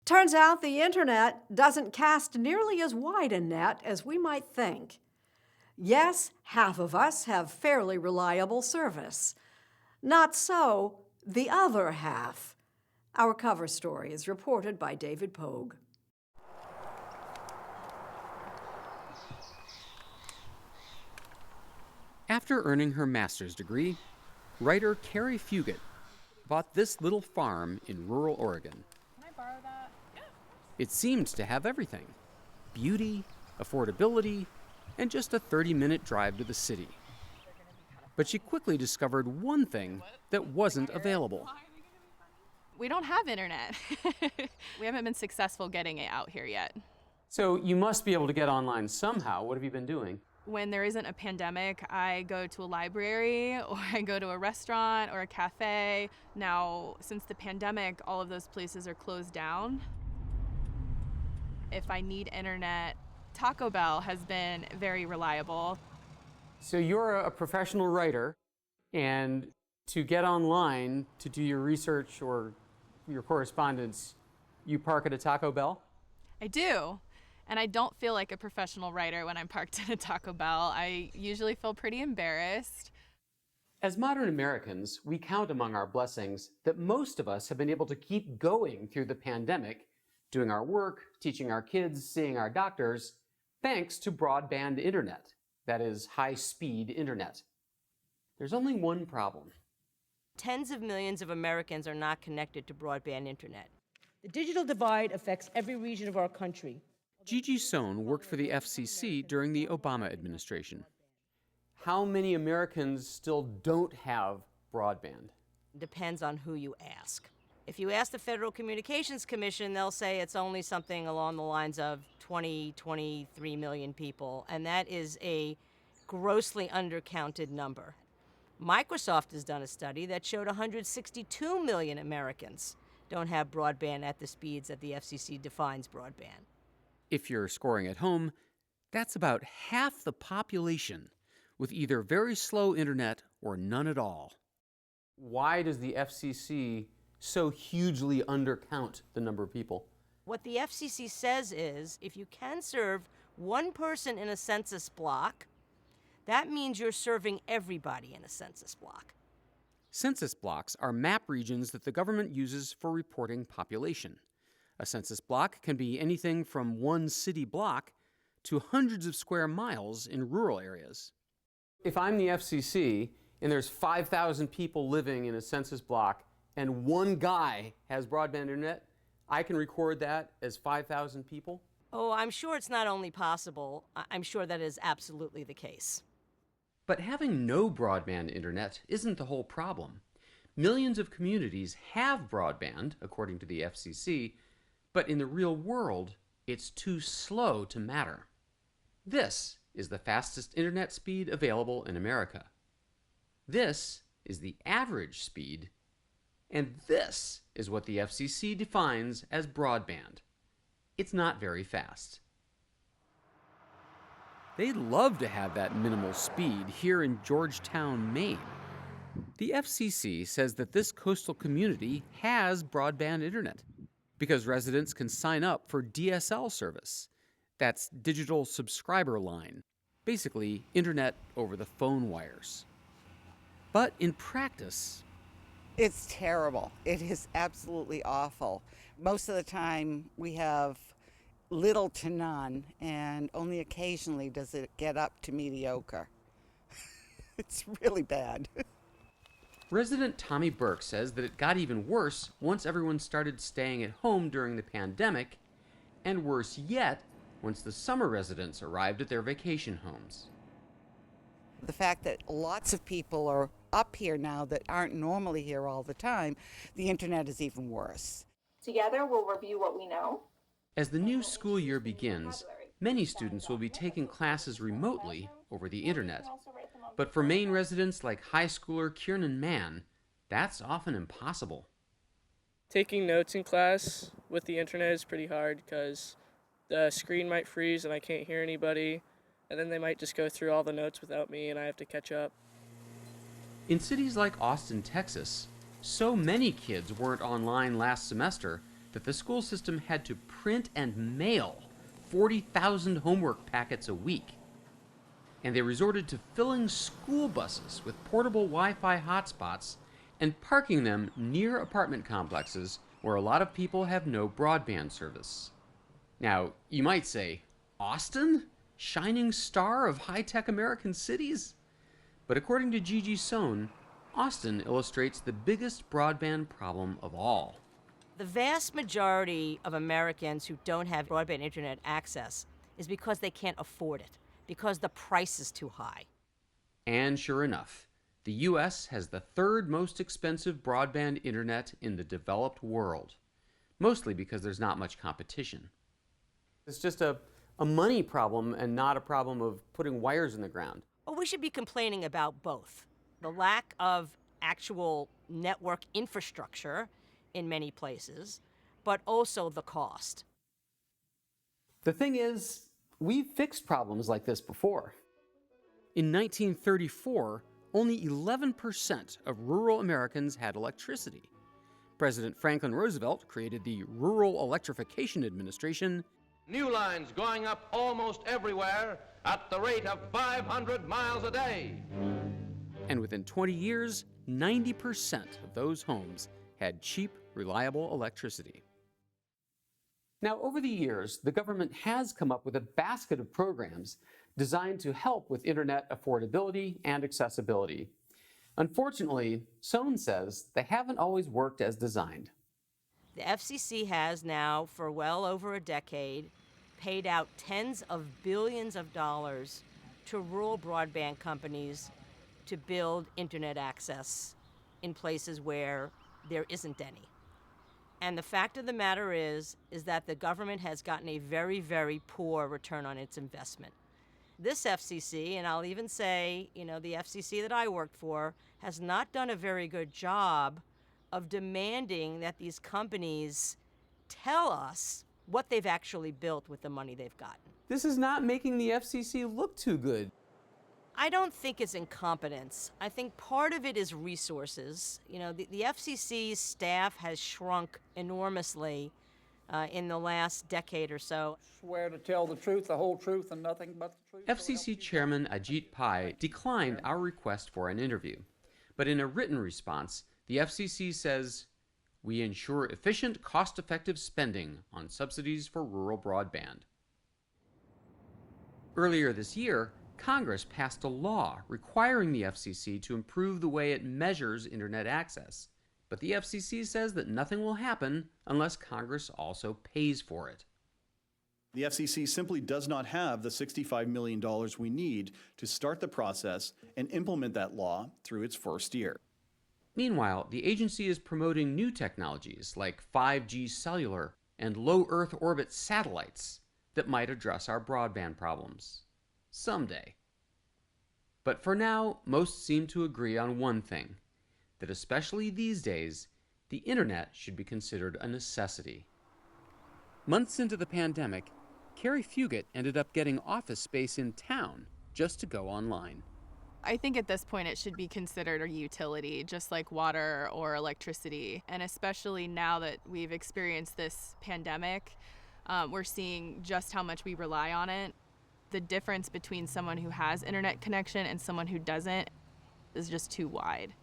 Turns out the internet doesn't cast nearly as wide a net as we might think. Yes, half of us have fairly reliable service. Not so the other half. Our cover story is reported by David Pogue. After earning her master's degree, writer Carrie Fugit bought this little farm in rural Oregon. Can I borrow that? Yeah. It seemed to have everything: beauty, affordability, and just a 30-minute drive to the city. But she quickly discovered one thing that wasn't available. We don't have internet. We haven't been successful getting it out here yet. So you must be able to get online somehow. What have you been doing? When there isn't a pandemic, I go to a library or I go to a restaurant or a cafe. Now, since the pandemic, all of those places are closed down. If I need internet, Taco Bell has been very reliable. So you're a professional writer, and to get online to do your research or your correspondence, you park at a Taco Bell? I do. And I don't feel like a professional writer when I'm parked at a Taco Bell. I usually feel pretty embarrassed. As modern Americans, we count among our blessings that most of us have been able to keep going through the pandemic, doing our work, teaching our kids, seeing our doctors, thanks to broadband internet, that is, high-speed internet. There's only one problem. Tens of millions of Americans are not connected to broadband internet. The digital divide affects every region of our country. Gigi Sohn worked for the FCC during the Obama administration. How many Americans still don't have broadband? Depends on who you ask. If you ask the Federal Communications Commission, they'll say it's only something along the lines of 23 million people, and that is a grossly undercounted number. Microsoft has done a study that showed 162 million Americans don't have broadband at the speeds that the FCC defines broadband. If you're scoring at home, that's about half the population with either very slow internet or none at all. Why does the FCC so hugely undercount the number of people? What the FCC says is if you can serve one person in a census block, that means you're serving everybody in a census block. Census blocks are map regions that the government uses for reporting population. A census block can be anything from one city block to hundreds of square miles in rural areas. If I'm the FCC and there's 5,000 people living in a census block and one guy has broadband internet, I can record that as 5,000 people? Oh, I'm sure it's not only possible, I'm sure that is absolutely the case. But having no broadband internet isn't the whole problem. Millions of communities have broadband, according to the FCC, but in the real world, it's too slow to matter. This is the fastest internet speed available in America. This is the average speed, and this is what the FCC defines as broadband. It's not very fast. They'd love to have that minimal speed here in Georgetown, Maine. The FCC says that this coastal community has broadband internet because residents can sign up for DSL service. That's digital subscriber line, basically internet over the phone wires. But in practice, it's terrible. It is absolutely awful. Most of the time we have little to none, and only occasionally does it get up to mediocre. It's really bad. Resident Tommy Burke says that it got even worse once everyone started staying at home during the pandemic, and worse yet, once the summer residents arrived at their vacation homes. The fact that lots of people are up here now that aren't normally here all the time, the internet is even worse. Together, we'll review what we know. As the new school year begins, many students will be taking classes remotely over the internet. But for Maine residents like high schooler Kiernan Mann, that's often impossible. Taking notes in class with the internet is pretty hard because the screen might freeze and I can't hear anybody, and then they might just go through all the notes without me and I have to catch up. In cities like Austin, Texas, so many kids weren't online last semester that the school system had to print and mail 40,000 homework packets a week. And they resorted to filling school buses with portable Wi-Fi hotspots and parking them near apartment complexes where a lot of people have no broadband service. Now, you might say, Austin? Shining star of high-tech American cities? But according to Gigi Sohn, Austin illustrates the biggest broadband problem of all. The vast majority of Americans who don't have broadband internet access is because they can't afford it, because the price is too high. And sure enough, the U.S. has the third most expensive broadband internet in the developed world, mostly because there's not much competition. It's just a money problem and not a problem of putting wires in the ground. Well, we should be complaining about both. The lack of actual network infrastructure in many places, but also the cost. The thing is, we've fixed problems like this before. In 1934, only 11% of rural Americans had electricity. President Franklin Roosevelt created the Rural Electrification Administration. New lines going up almost everywhere at the rate of 500 miles a day. And within 20 years, 90% of those homes had cheap, reliable electricity. Now, over the years, the government has come up with a basket of programs designed to help with internet affordability and accessibility. Unfortunately, Sohn says they haven't always worked as designed. The FCC has now, for well over a decade, paid out tens of billions of dollars to rural broadband companies to build internet access in places where there isn't any. And the fact of the matter is that the government has gotten a very, very poor return on its investment. This FCC, and I'll even say, the FCC that I worked for, has not done a very good job of demanding that these companies tell us what they've actually built with the money they've gotten. This is not making the FCC look too good. I don't think it's incompetence. I think part of it is resources. The FCC's staff has shrunk enormously in the last decade or so. Swear to tell the truth, the whole truth, and nothing but the truth. FCC Chairman Ajit Pai declined our request for an interview. But in a written response, the FCC says, "We ensure efficient, cost-effective spending on subsidies for rural broadband." Earlier this year, Congress passed a law requiring the FCC to improve the way it measures internet access. But the FCC says that nothing will happen unless Congress also pays for it. The FCC simply does not have the $65 million we need to start the process and implement that law through its first year. Meanwhile, the agency is promoting new technologies like 5G cellular and low Earth orbit satellites that might address our broadband problems. Someday. But for now, most seem to agree on one thing, that especially these days, the internet should be considered a necessity. Months into the pandemic, Carrie Fugit ended up getting office space in town just to go online. I think at this point it should be considered a utility, just like water or electricity. And especially now that we've experienced this pandemic, we're seeing just how much we rely on it. The difference between someone who has internet connection and someone who doesn't is just too wide.